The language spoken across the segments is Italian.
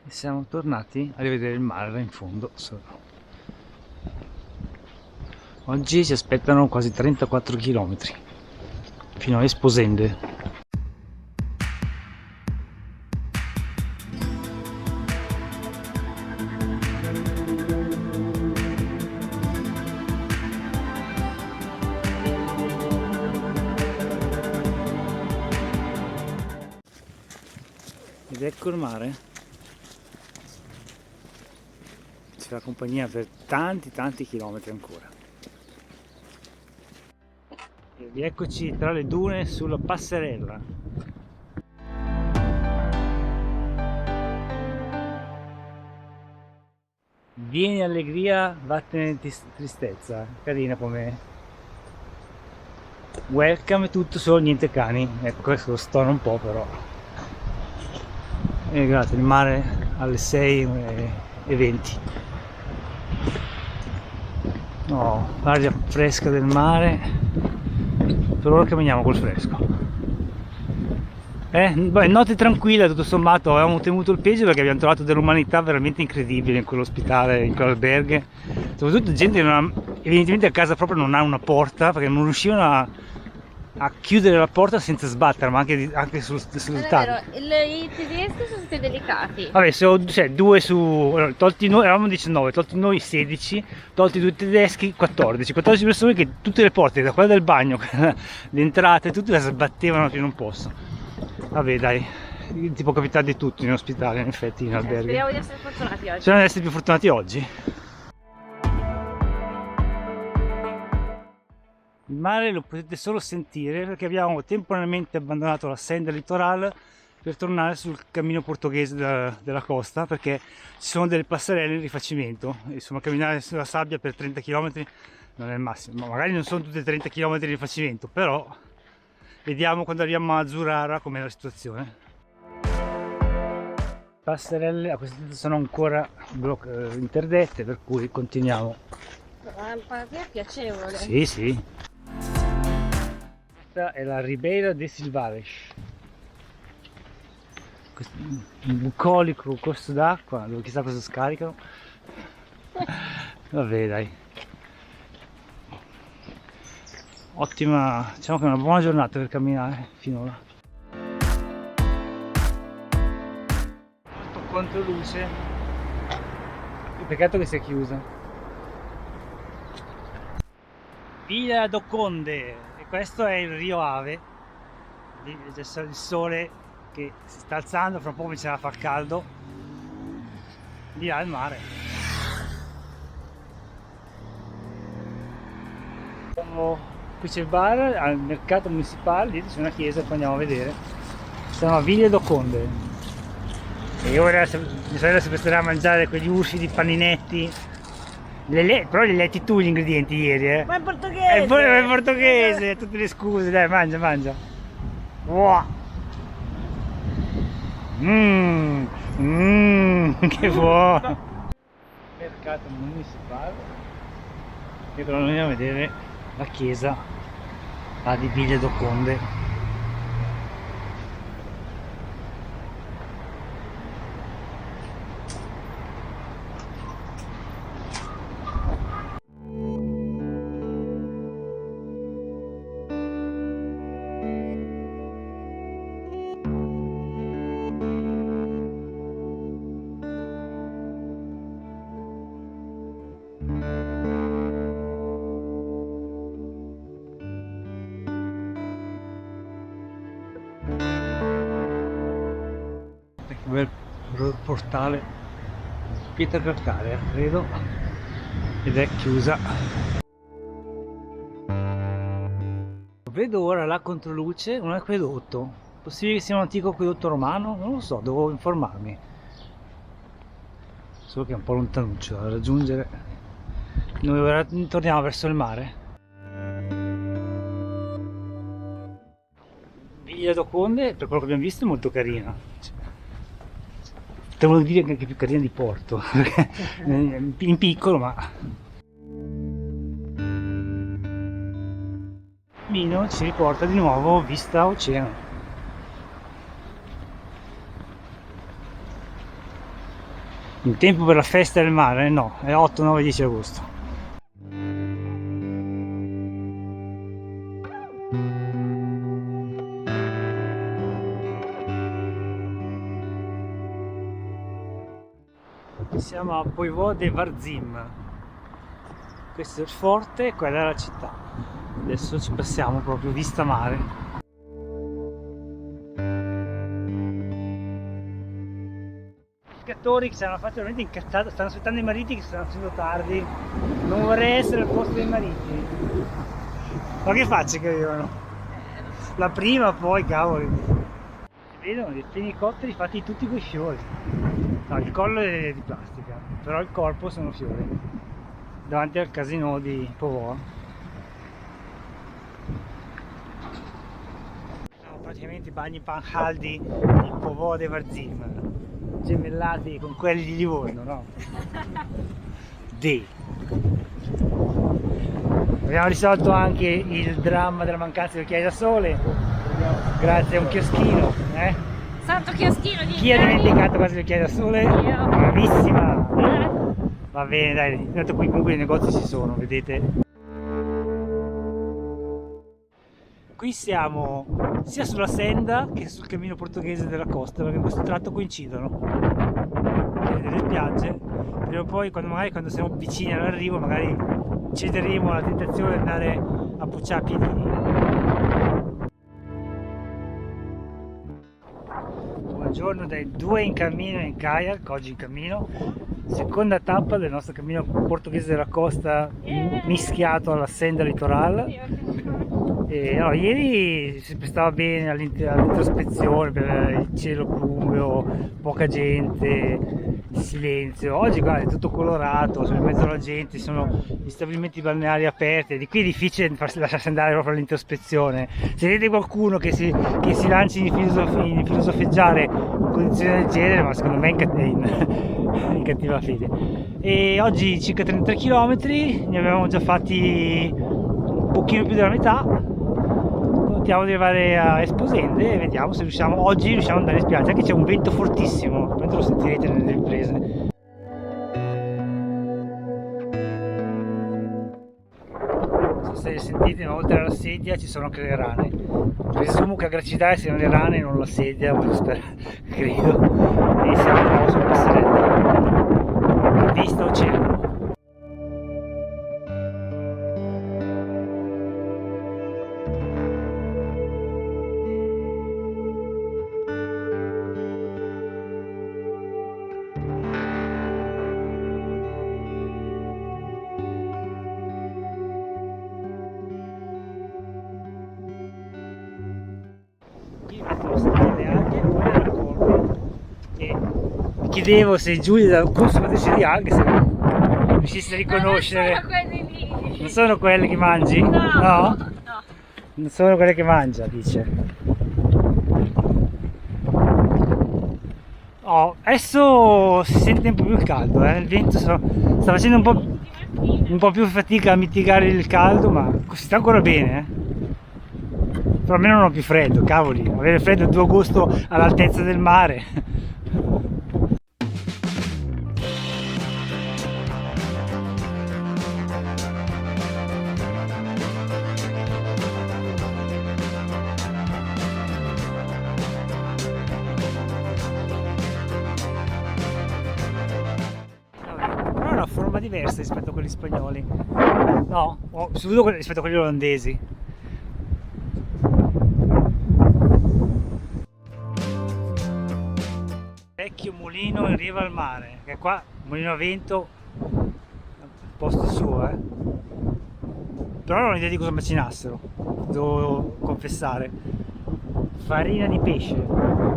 E siamo tornati a rivedere il mare là in fondo. Oggi ci aspettano quasi 34 km fino a Esposende. Ed ecco il mare, ci fa compagnia per tanti chilometri ancora. E rieccoci tra le dune sulla passerella. Vieni allegria, vattene tristezza, carina come welcome, tutto solo niente cani. Ecco, questo lo stono un po' però. E guardate il mare alle 6:20. No, l'aria fresca del mare, per ora camminiamo col fresco. Beh, notte tranquilla, tutto sommato avevamo temuto il peggio perché abbiamo trovato dell'umanità veramente incredibile in quell'ospitale, in quell'alberghe, soprattutto gente che non ha, evidentemente a casa proprio non ha una porta, perché non riuscivano a chiudere la porta senza sbattere, ma anche sul tavolo. I tedeschi sono stati delicati. Vabbè, cioè, due su, tolti noi, eravamo 19, tolti noi 16, tolti due tedeschi 14 persone che tutte le porte, da quella del bagno, le entrate, tutte le sbattevano che non posso. Vabbè dai, ti può capitare di tutto in ospitale, in effetti, in alberghe. Speriamo di essere fortunati oggi. Speriamo di essere più fortunati oggi. Il mare lo potete solo sentire perché abbiamo temporaneamente abbandonato la Senda Litoral per tornare sul cammino portoghese della costa, perché ci sono delle passerelle in rifacimento. Insomma, camminare sulla sabbia per 30 km non è il massimo, magari non sono tutte 30 km di rifacimento, però vediamo quando arriviamo a Zurara com'è la situazione. Passerelle a questo punto sono ancora interdette, per cui continuiamo. Ma è piacevole. Sì, sì. Questa è la Ribeira de Silvares. Un bucolico corso d'acqua dove chissà cosa scaricano. Vabbè dai. Ottima, diciamo che è una buona giornata per camminare finora. Molto controluce. Peccato che sia chiusa. Villa do Conde, e questo è il Rio Ave. C'è il sole che si sta alzando, fra un po' comincerà a far caldo. Di là il mare. Qui c'è il bar al mercato municipale, lì c'è una chiesa, poi andiamo a vedere. Si chiama Villa do Conde. E ora mia sorella si presterà a mangiare quegli usci di paninetti. Però li hai letti tu gli ingredienti ieri, Ma è portoghese! È portoghese, tutte le scuse, dai, mangia. Wow. Che buono! Mercato municipale. E però noi andiamo a vedere la chiesa di Villa do Conde. Un bel portale, pietra calcarea credo, ed è chiusa. Vedo ora la controluce un acquedotto, possibile che sia un antico acquedotto romano, non lo so, devo informarmi, solo che è un po' lontanuccio da raggiungere. Noi ora torniamo verso il mare. Villa do Conde, per quello che abbiamo visto, è molto carina. Devo dire che è anche più carina di Porto, in piccolo, ma il cammino ci riporta di nuovo vista oceano. In tempo per la festa del mare? No, è 8, 9, 10 agosto. Siamo a Poivod de Varzim. Questo è il forte e quella è la città. Adesso ci passiamo proprio vista mare. I pescatori che si erano fatti veramente incazzati, stanno aspettando i mariti che stanno facendo tardi. Non vorrei essere al posto dei mariti. Ma che facce che avevano? La prima, poi cavoli. Si vedono dei fenicotteri fatti tutti coi fiori. No, il collo è di plastica, però il corpo sono fiori. Davanti al casino di Poivod. Sono praticamente i bagni Panhaldi di Poivod e Varzim, gemellati con quelli di Livorno, no? Abbiamo risolto anche il dramma della mancanza di occhiali da sole, grazie a un chioschino, Santo chioschino di Chi ha dimenticato quasi gli occhiali da sole? Io. Bravissima! Va bene, dai, tanto qui comunque i negozi ci sono, vedete? Qui siamo sia sulla Senda che sul cammino portoghese della costa, perché in questo tratto coincidono. Vedete le spiagge, prima o poi magari quando siamo vicini all'arrivo magari cederemo alla tentazione di andare a pucciare a piedini. Buongiorno dai 2 in cammino in kayak, oggi in cammino, seconda tappa del nostro cammino portoghese della costa mischiato alla Senda Litoral. E, no, ieri si prestava bene all'introspezione per il cielo pluveo, poca gente, silenzio. Oggi guarda, è tutto colorato, sono in mezzo alla gente, ci sono gli stabilimenti balneari aperti, di qui è difficile lasciarsi andare proprio all'introspezione. Se vedete qualcuno che si lanci in filosofeggiare in condizioni del genere, ma secondo me è in cattiva fede. E oggi circa 33 km, ne avevamo già fatti un pochino più della metà. Contiamo di arrivare a Esposende e vediamo se oggi riusciamo ad andare in spiaggia, anche c'è un vento fortissimo, mentre lo sentirete nelle riprese. Non so se sentite, ma oltre alla sedia ci sono anche le rane. Presumo che a gracidare siano le rane e non la sedia, credo. E siamo di nuovo sul passerello. Vista oceano. Chiedevo se Giulia da consumatrice di alghe se riuscisse a riconoscere. Non sono quelli lì. Non sono quelle che mangi? No, No? no. Non sono quelle che mangia, dice. Oh, adesso si sente un po' più il caldo, il vento sta facendo un po' più fatica a mitigare il caldo, ma si sta ancora bene, Però almeno non ho più freddo, cavoli, avere freddo il 2 agosto all'altezza del mare. Forma diversa rispetto a quelli spagnoli, no? Soprattutto rispetto a quelli olandesi. Vecchio mulino in riva al mare, che qua mulino a vento, posto suo, però non ho idea di cosa macinassero, devo confessare. Farina di pesce.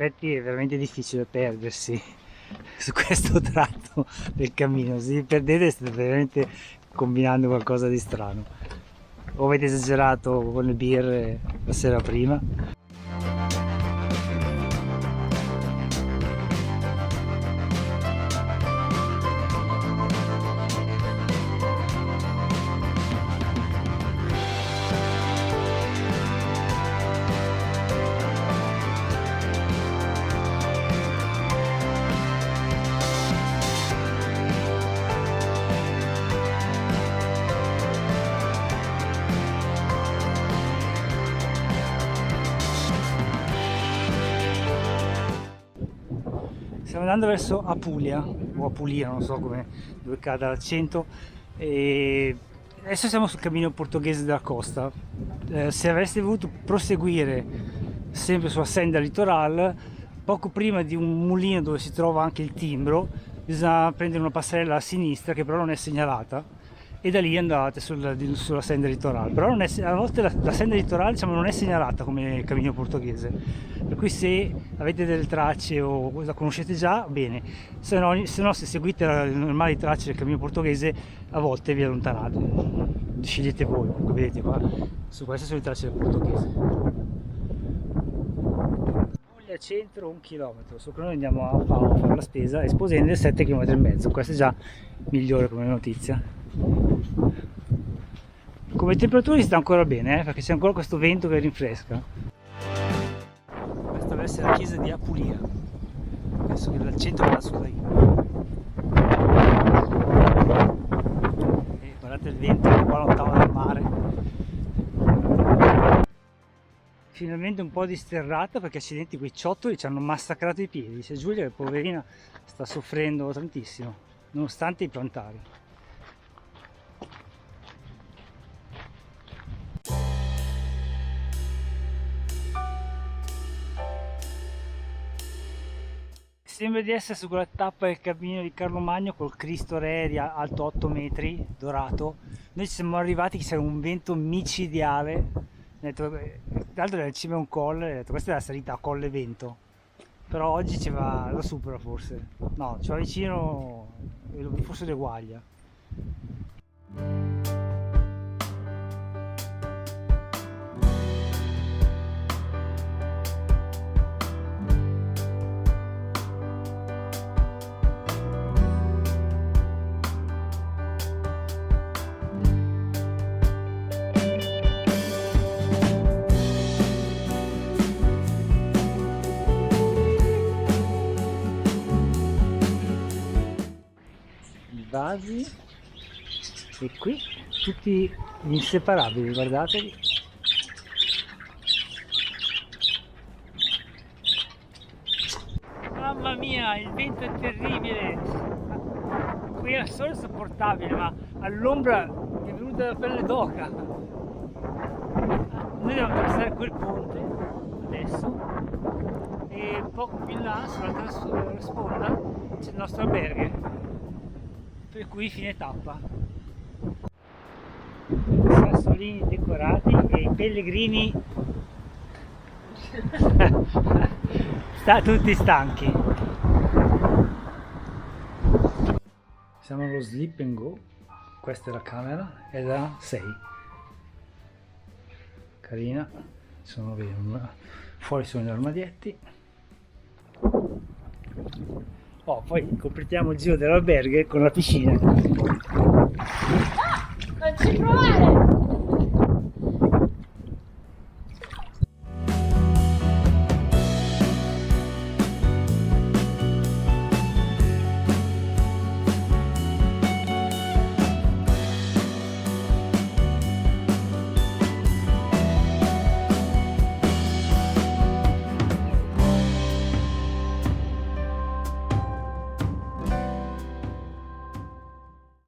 In effetti è veramente difficile perdersi su questo tratto del cammino. Se vi perdete state veramente combinando qualcosa di strano, o avete esagerato con le birre la sera prima. Stiamo andando verso Apulia, o Apulia, non so come, dove cada l'accento, e adesso siamo sul cammino portoghese della costa. Se avreste voluto proseguire sempre sulla Senda Litoral, poco prima di un mulino dove si trova anche il timbro, bisogna prendere una passerella a sinistra che però non è segnalata, e da lì andate sulla Senda Litoral. Però non è, a volte la Senda Litoral, diciamo, non è segnalata come cammino portoghese, per cui se avete delle tracce o la conoscete già, bene, se no se seguite le normali tracce del cammino portoghese a volte vi allontanate, scegliete voi. Come vedete qua, su queste sono le tracce del portoghese. Puglia centro 1 chilometro, so che noi andiamo a Fano a fare la spesa, Esposende 7,5 km, questa è già migliore come notizia. Come temperatura si sta ancora bene, perché c'è ancora questo vento che rinfresca. Questa deve essere la chiesa di Apulia, penso che l'accento vada su lì. E guardate il vento che è qua lontano dal mare. Finalmente un po' di sterrata, perché accidenti, quei ciottoli ci hanno massacrato i piedi. C'è Giulia che poverina sta soffrendo tantissimo, nonostante i plantari. Sembra di essere su quella tappa del cammino di Carlo Magno col Cristo Re alto 8 metri, dorato. Noi ci siamo arrivati che c'era un vento micidiale. Tra l'altro era in cima a un colle, ho detto questa è la salita a Colle Vento. Però oggi ci va, lo supera forse. No, ci va vicino, forse le Guaglia. Vasi, e qui tutti inseparabili, guardateli. Mamma mia, il vento è terribile, qui al sole è sopportabile, ma all'ombra mi è venuta la pelle d'oca. Noi dobbiamo attraversare quel ponte adesso, e poco più in là, sull'altra sponda, c'è il nostro alberghe, per cui fine tappa. Sassolini decorati e i pellegrini tutti stanchi. Siamo allo Sleep and Go, questa è la camera, è da 6, carina, fuori sono gli armadietti. Oh, poi completiamo il giro dell'alberghe con la piscina. Non ci provare!